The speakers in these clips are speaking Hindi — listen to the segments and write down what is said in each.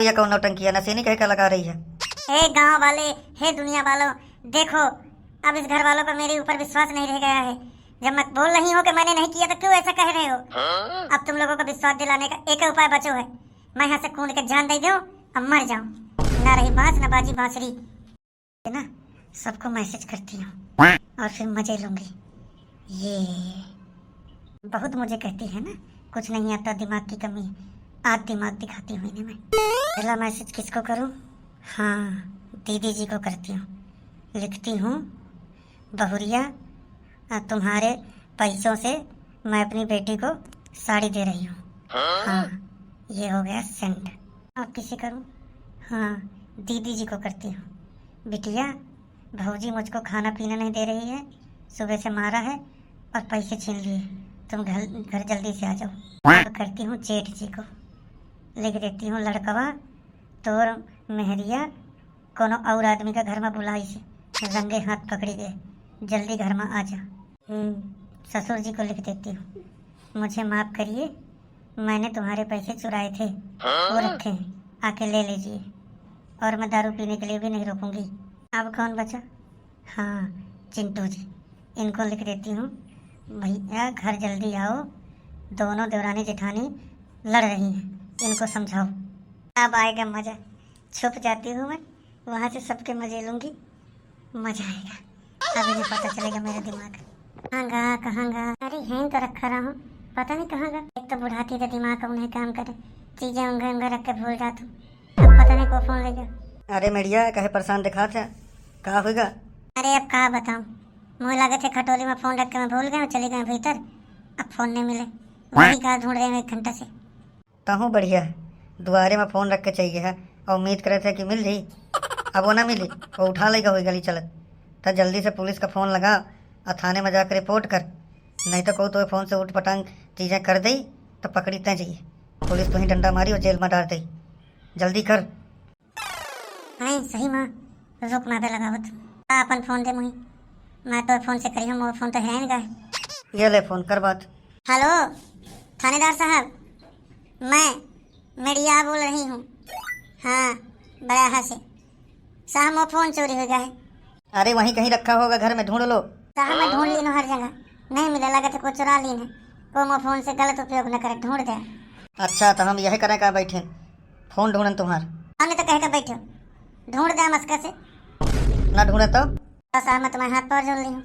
ये कौन नौटंकी है, नशेनी कह के लगा रही है। हे गांव वाले, हे दुनिया वालों, देखो अब इस घर वालों का मेरे ऊपर विश्वास नहीं रह गया है। जब मैं बोल रही हूँ कि मैंने नहीं किया तो क्यों ऐसा कह रहे हो? अब तुम लोगों को विश्वास दिलाने का एक उपाय बचो है, मैं यहाँ से कूद के जान दे दूं अब मर जाऊं। ना रही बांस ना बाजी बांसुरी। ना सबको मैसेज करती हूँ और फिर मजे लूंगी। ये बहुत मुझे कहती है ना, कुछ नहीं आता, दिमाग की कमी है। आज दिमाग दिखाती हूँ इन्हें मैं। पहला मैसेज किसको करूँ? हाँ, दीदी जी को करती हूँ। लिखती हूँ, बहुरिया तुम्हारे पैसों से मैं अपनी बेटी को साड़ी दे रही हूँ। हाँ, ये हो गया सेंड। अब किसे करूँ? हाँ, दीदी जी को करती हूँ। बिटिया, भौजी मुझको खाना पीना नहीं दे रही है, सुबह से मारा है और पैसे छीन लिए, तुम घर जल्दी से आ जाओ। अब करती हूँ जेठ जी को। लिख देती हूँ, लड़कवा तोर मेहरिया कोनो और आदमी का घर में बुलाई से रंगे हाथ पकड़ी गए, जल्दी घर में आ जा। ससुर जी को लिख देती हूँ, मुझे माफ़ करिए, मैंने तुम्हारे पैसे चुराए थे, वो रखे हैं, आके ले लीजिए, और मैं दारू पीने के लिए भी नहीं रोकूंगी। अब कौन बचा? हाँ, चिंटू जी, इनको लिख देती हूँ, भैया घर जल्दी आओ, दोनों देवरानी जेठानी लड़ रही हैं, इनको समझाओ। अब आएगा मज़ा। छुप जाती हूँ मैं, वहाँ से सबके मज़े लूँगी, मज़ा आएगा। अभी नहीं पता चलेगा मेरा दिमाग कहाँ गा। अरे यहीं तो रखा रहा हूँ, पता नहीं कहाँ गा। एक तो बुढ़ाती तो दिमाग उन्हें काम करे, चीज़ें उंगे रख के भूल जाती हूँ। अब पता नहीं को फोन ले गया। अरे मेरिया कहे परेशान दिखा थे, कहा होगा? अरे अब कहा बताऊँ, मुँह लगे थे खटोली में फ़ोन रख के मैं भूल गया, चले गए भीतर, अब फ़ोन नहीं मिले, वही कहा ढूंढ रहे हैं 1 घंटा से। तहूँ बढ़िया है, दुआरे में फ़ोन रख के चाहिए है और उम्मीद करे थे कि मिल जाई, अब वो ना मिली, वो उठा लेगा हुई गली चलत। तो जल्दी से पुलिस का फ़ोन लगा और थाने में जाकर रिपोर्ट कर, नहीं तो कहूँ तो फ़ोन से उठ पटांग चीज़ें कर दी तो पकड़ी तय चाहिए, पुलिस तो ही डंडा मारी और जेल में डाल दी, जल्दी कर। नहीं सही माँ, रुक मैं पे लगावत अपन फ़ोन दे मुही, मैं तो फ़ोन से करी हूँ, वो फ़ोन तो है नहीं। ये ले फ़ोन कर बात। हेलो थानेदार साहब, मैं मेरिया बोल रही हूँ। हाँ, बड़ा से साहब वो फ़ोन चोरी हो गया है। अरे वहीं कहीं रखा होगा घर में, ढूंढ लो। साहब मैं ढूंढ ली हर जगह, नहीं मिला, लगा तो कोई चुरा ली है, को मो फ़ोन से गलत उपयोग न करे, ढूंढ दे। अच्छा तो हम यही करें का बैठे फ़ोन ढूंढन तुम्हार? हमने तो कह कर बैठे, ढूंढ दे मस्का से। ना ढूंढे तो साहब मैं तुम्हारे हाथ पर जोड़ ली हूँ,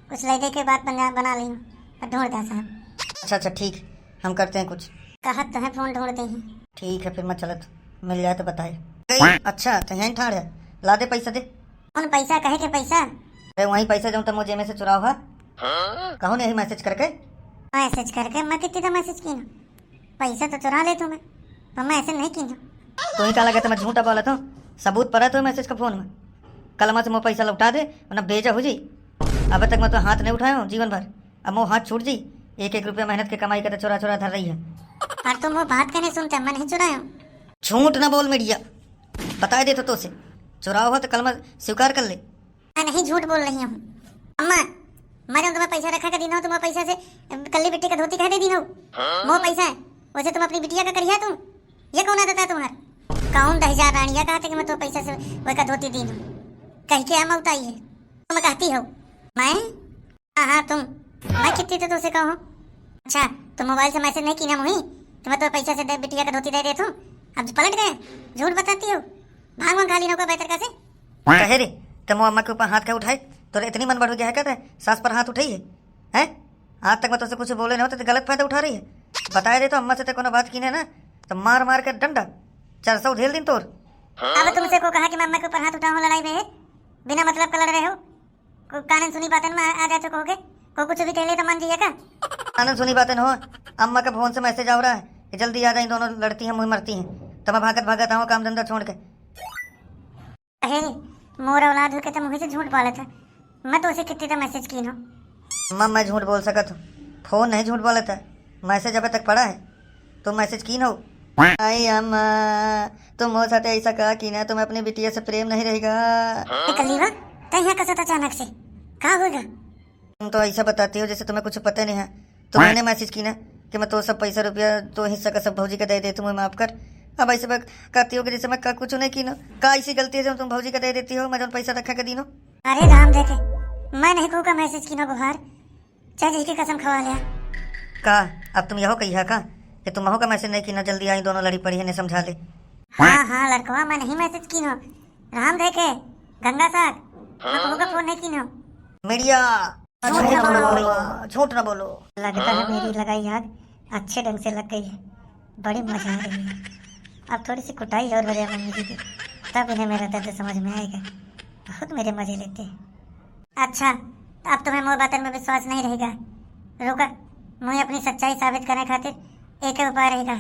कुछ ले दे के बाद बना ली हूँ, ढूंढ दे साहब। अच्छा ठीक, हम करते हैं कुछ। कहत तो है फ़ोन ढूंढते हैं। ठीक है फिर मैं चलत, मिल जाए तो बताए। अच्छा तो यहीं ठाड़ है, ला दे पैसा दे। कौन पैसा? कहे के पैसा? अरे वहीं पैसा जाऊँ तो मुझे में से चुराव है, कहूँ नहीं मैसेज करके। मैसेज करके मैं कितनी तो मैसेज की ना, पैसा तो चुरा ले तुम्हें, पर मैं ऐसे नहीं की ना। तो ही क्या लगा था मैं झूठा बोला था, सबूत पड़ा तो मैसेज का फ़ोन में, कल से मैं पैसा लौटा दे वरना बेजा हो जी। अब तक मैं तो हाथ नहीं उठाया हूँ जीवन भर, अब वो हाथ छूट जी, 1-1 रुपया मेहनत के कमाई कर चुरा चुरा धर रही है। और तुम वो बात कहने सुनते, मैं नहीं चुराया हूँ। झूठ ना बोल मीडिया, बता दे तो से चुराव हो तो कलमा स्वीकार कर ले। मैं नहीं झूठ बोल रही हूँ अम्मा, मैं जब तुम्हें पैसा रखा कर दीना हो, तुम्हें पैसा से कल्ली बिट्टी का धोती कह दे दीना हो, वो पैसा है, वैसे तुम अपनी बिटिया का करिया तुम, ये कौन आता है तुम्हारा? कौन 10,000 रानिया कहते कि मैं तो पैसा से वही का धोती दी हूँ, कह के हम उताई है तुम कहती हो मैं? हाँ तुम, मैं कितनी तो तुझसे कहूँ। अच्छा तुम मोबाइल से मैसेज नहीं की ना मुही, तुम्हें तो पैसा से बिटिया का धोती दे देता हूँ, अब पलट गए, झूठ बताती हो, भाग भाग खाली नौका बेहतर कैसे कहे रे तुम अम्मा के ऊपर हाथ क्या उठाए, तो इतनी मन बढ़ गया है, कहते हैं सास पर हाथ उठाई है हैं? आज तक मैं तुझसे कुछ बोले नहीं होते तो गलत फायदा उठा रही है, बताए दे तो अम्मा से कोनो बात की ना तो मार मार के डंडा 400 झेल दिन तोर। अब तुमसे को कहा कि मैं अम्मा के ऊपर हाथ उठाऊं लड़ाई में, बिना मतलब का लड़ रहे हो, कानून सुनी बातें में आ जाते कहोगे, को कुछ भी कहले तो मान जाइए का? कानून सुनी बातें हो, अम्मा का फोन से मैसेज आ रहा है कि जल्दी आ जाए, दोनों लड़ती हैं मुँह मरती हैं, तो मैं भागत भागत आऊँ काम धंधा छोड़ के। अरे मोर औलाद हो के तुम मुझे से झूठ बोला था, मैं तो उसे कितनी तो मैसेज की ना। अम्मा मैं झूठ बोल सकत हूँ, फोन नहीं झूठ बोला था, मैसेज अभी तक पड़ा है, तुम मैसेज की हो। आई अम्मा तुम हो साथ ऐसा कहा कि ना तुम अपनी बिटिया से प्रेम नहीं रहेगा। कलीवा तैयार कसत अचानक से क्या होगा? तुम तो ऐसा बताती हो जैसे तुम्हें कुछ पता नहीं है, तुम्हें मैसेज की ना कि मैं तो सब पैसा रुपया तो हिस्सा का सब भौजी का दे दे, तुम्हें माफ कर, अब ऐसे मैं करती हो कि जैसे मैं कुछ नहीं की ना का ऐसी गलती है जो तुम भौजी का दे देती हो, मैं जो पैसा रखा के दी नो। अरे राम देखे, मैं नहीं कहूँ का मैसेज की ना गुहार, चाहे जी की कसम खवा लिया। का अब तुम यहो कही है का कि तुम महो का मैसेज नहीं की ना, जल्दी आई दोनों लड़ी पड़ी है ने समझा ले। हाँ लड़कवा, मैं नहीं मैसेज की ना, राम देखे गंगा साग, मैं कहूँ का फोन नहीं की ना। मीडिया झूठ ना बोलो। झूठ ना बोलो। लगता है मेरी लगाई आग अच्छे ढंग से लग गई है, बड़ी मजा आ रही है। अब थोड़ी सी कुटाई और हो जाए मम्मी जी की, तब इन्हें मेरा दर्द समझ में आएगा। बहुत मेरे मजे लेते हैं। अच्छा, तो अब तुम्हें मोर बातन में विश्वास नहीं रहेगा। रुका, मुझे अपनी सच्चाई साबित करने खातिर एक ही उपाय रहेगा।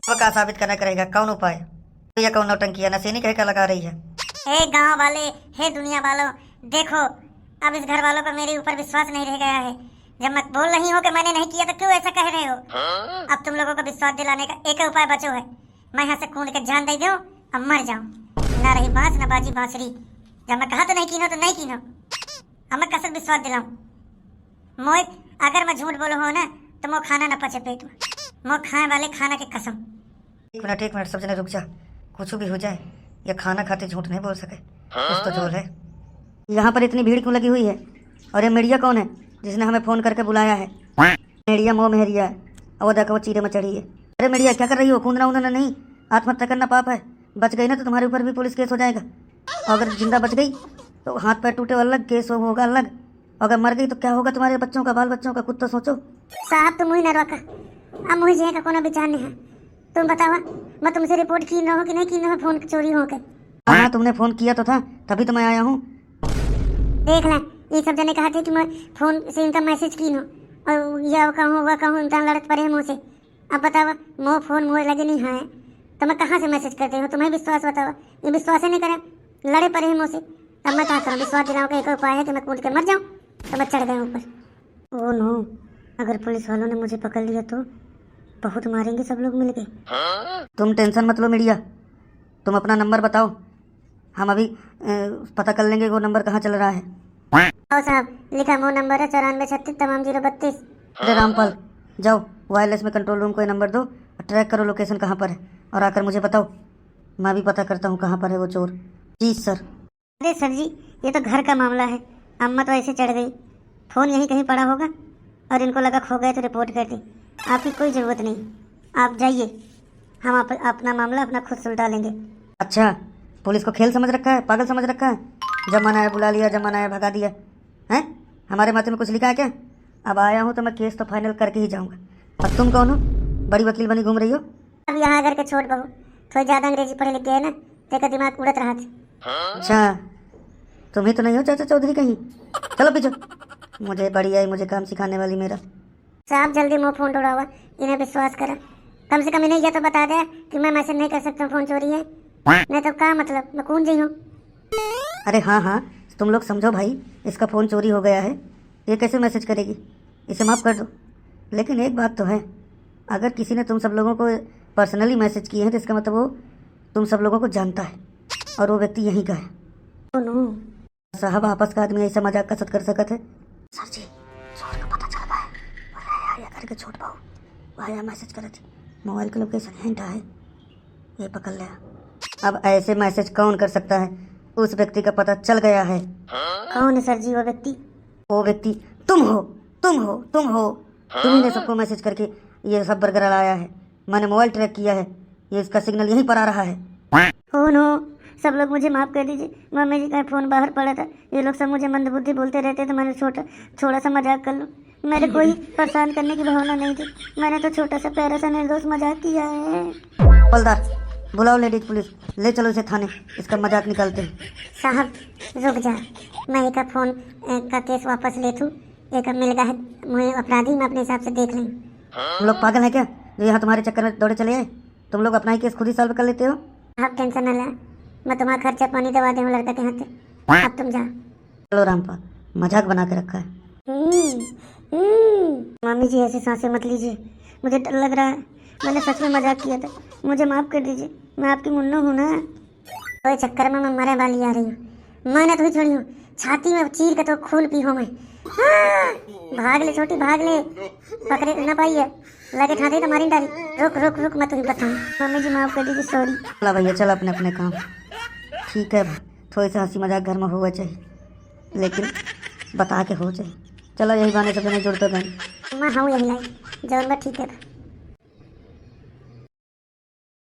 वो का साबित करना करेगा, कौन उपाय? ये कौन नौटंकी है, नशेनी कह का लगा रही है। हे गांव वाले, हे दुनिया वालों, देखो अब इस घर वालों का मेरे ऊपर विश्वास नहीं रह गया है। जब मैं बोल रही हूँ कि मैंने नहीं किया तो क्यों ऐसा कह रहे हो? अब तुम लोगों को विश्वास दिलाने का एक ही उपाय बचो है, मैं यहाँ से कूद के जान दे दूं अब मर जाऊं। ना रही बांस ना बाजी बांसुरी। जब मैं कहा तो नहीं कीनो तो नहीं कीनो, अब मैं कसम विश्वास दिलाऊं। मोए अगर मैं झूठ बोलो हो ना तो मो खाना न पचे पेट में, मो खाए वाले खाना के कसम। एक मिनट समझने रुक जा, कुछ भी हो जाए ये खाना खाते झूठ नहीं बोल सके, कुछ तो जोर है। यहाँ पर इतनी भीड़ क्यों लगी हुई है? और ये मीडिया कौन है जिसने हमें फोन करके बुलाया है? मीडिया मोह मेहरिया है, और वो देखो वो चीरे में चढ़ी है। अरे मीडिया क्या कर रही हो? कूदना उदना नहीं, आत्महत्या करना पाप है। बच गई ना तो तुम्हारे ऊपर भी पुलिस केस हो जाएगा, और अगर जिंदा बच गई तो हाथ पैर टूटे अलग केस होगा अलग, अगर मर गई तो क्या होगा तुम्हारे बच्चों का, बाल बच्चों का? कुछ तो सोचो। साहब तुम ही न रोका, अब मुझे जे का कोनो विचार नहीं है। तुम बतावा, मैं तुमसे रिपोर्ट की न हो कि नहीं की न हो फोन चोरी हो के? हाँ तुमने फोन किया तो था, तभी तो मैं आया हूँ। देख ले, ये सब जने कहा थे कि मैं फोन से इनका मैसेज की नो, और यह कहूँ वह कहूँ, इनका लड़त पड़े है मुँह से। अब बतावा, मोह फोन मुँह लगे नहीं है तो मैं कहाँ से मैसेज करते हो? तुम्हें विश्वास बतावा, ये विश्वास ही नहीं करे, लड़े पड़े हैं मुँह से। अब मैं क्या करूँ? विश्वास दिलाऊं का एक उपाय है कि मैं कूद के मर जाऊँ, तो मैं चढ़ गए ऊपर। ओ नो, अगर पुलिस वालों ने मुझे पकड़ लिया तो बहुत मारेंगे सब लोग मिलके। तुम टेंशन मत लो मीडिया, तुम अपना नंबर बताओ, हम अभी पता कर लेंगे वो नंबर कहाँ चल रहा है। आओ साहब, लिखा मो नंबर है 9436 तमाम 032। अरे रामपाल, जाओ वायरलेस में कंट्रोल रूम को ये नंबर दो, ट्रैक करो लोकेशन कहाँ पर है, और आकर मुझे बताओ, मैं भी पता करता हूँ कहाँ पर है वो चोर। जी सर। अरे सर जी, ये तो घर का मामला है, अम्मा तो ऐसे चढ़ गई, फ़ोन यहीं कहीं पड़ा होगा और इनको लगा खो गए तो रिपोर्ट कर दी। आपकी कोई ज़रूरत नहीं, आप जाइए, हम अपना मामला अपना खुद सुलझा लेंगे। अच्छा, पुलिस को खेल समझ रखा है, पागल समझ रखा है? जब मन आया बुला लिया, जब मन आया भगा दिया हैं? हमारे माथे में कुछ लिखा है क्या? अब आया हूँ तो मैं केस तो फाइनल करके ही जाऊँगा। अब तुम कौन हो? बड़ी वकील बनी घूम रही हो? अब यहाँ करके छोड़ बहू, थोड़ी ज़्यादा अंग्रेजी पढ़े लिख गए ना, तेरा दिमाग उड़त रहा था। अच्छा, तुम ही तो नहीं हो चाचा चौधरी कहीं? चलो पीछे, मुझे बड़ी आई, मुझे काम सिखाने वाली मेरा। साहब जल्दी मुँह फोन तोड़ावा, इन्हें विश्वास करा, कम से कम इन्हें यह तो बता दे कि मैं मैसेज नहीं कर सकता, फोन चोरी है, नहीं तो क्या मतलब मैं कौन जी हूँ? अरे हाँ, तुम लोग समझो भाई, इसका फ़ोन चोरी हो गया है, ये कैसे मैसेज करेगी? इसे माफ़ कर दो। लेकिन एक बात तो है, अगर किसी ने तुम सब लोगों को पर्सनली मैसेज किए हैं तो इसका मतलब वो तुम सब लोगों को जानता है, और वो व्यक्ति यहीं का है। ओह नो साहब, आपस का आदमी ऐसा मजाक कसरत कर सकत है? सर जी, चोर का पता चल पाए, आया करके छोड़ पाओ, आया मैसेज करे थे, मोबाइल का लोकेशन हिंट है, ये पकड़ लिया। अब ऐसे मैसेज कौन कर सकता है? उस व्यक्ति का पता चल गया है। कौन है सर जी वो व्यक्ति? वो व्यक्ति तुम हो, तुम हो, तुम हो। तुम्ही ने सबको मैसेज करके ये सब बरकरार आया है, मैंने मोबाइल ट्रैक किया है, ये इसका सिग्नल यहीं पर आ रहा है। हो नो, सब लोग मुझे माफ़ कर दीजिए, मम्मी जी का फ़ोन बाहर पड़ा था, ये लोग सब मुझे मंदबुद्धि बोलते रहते तो मैंने थोड़ा सा मजाक कर लो, मेरे कोई परेशान करने की भावना नहीं थी, मैंने तो छोटा सा प्यारा सा निर्दोष मजाक किया है। हवलदार, बुलाओ लेडीज पुलिस, ले चलो इसे थाने, इसका मजाक निकालते हैं। साहब रुक जा, मैं एक फ़ोन का केस वापस ले थूँ, एक मिल गया है मुझे अपराधी, मैं अपने हिसाब से देख लेंगे। तुम लोग पागल हैं क्या जो यहाँ तुम्हारे चक्कर में दौड़े चले आए? तुम लोग अपना ही केस खुद ही सॉल्व कर लेते हो। आप टेंशन न लें, मैं तुम्हारा खर्चा पानी दवा दूँ लड़का के हाथ से, अब तुम जा। चलो रामपाल, मजाक बना के रखा है। मम्मी जी ऐसी सांसें मत लीजिए, मुझे डर लग रहा है, मैंने सच में मजाक किया था, मुझे माफ़ कर दीजिए, मैं आपकी मुन्नू हूँ ना। कोई चक्कर में मैं मरे वाली आ रही हूँ, मैंने तो ही छोड़ी हूँ, छाती में चीर के तो खून पी हूँ मैं, भाग ले छोटी भाग ले, पकड़े ना पाई है, लगे ठाते तो मारी डाली। रुक रुक रुक, मैं तुम्हें बताऊँ। मम्मी जी माफ कर दीजिए, सॉरी। चला भैया चल अपने अपने काम। ठीक है, थोड़ी सी हंसी मजाक घर में होगा चाहिए, लेकिन बता के हो चाहिए। चलो यही बहाने सब जने जुड़ते गए। मैं हाँ यही लाई, जौन बा ठीक है।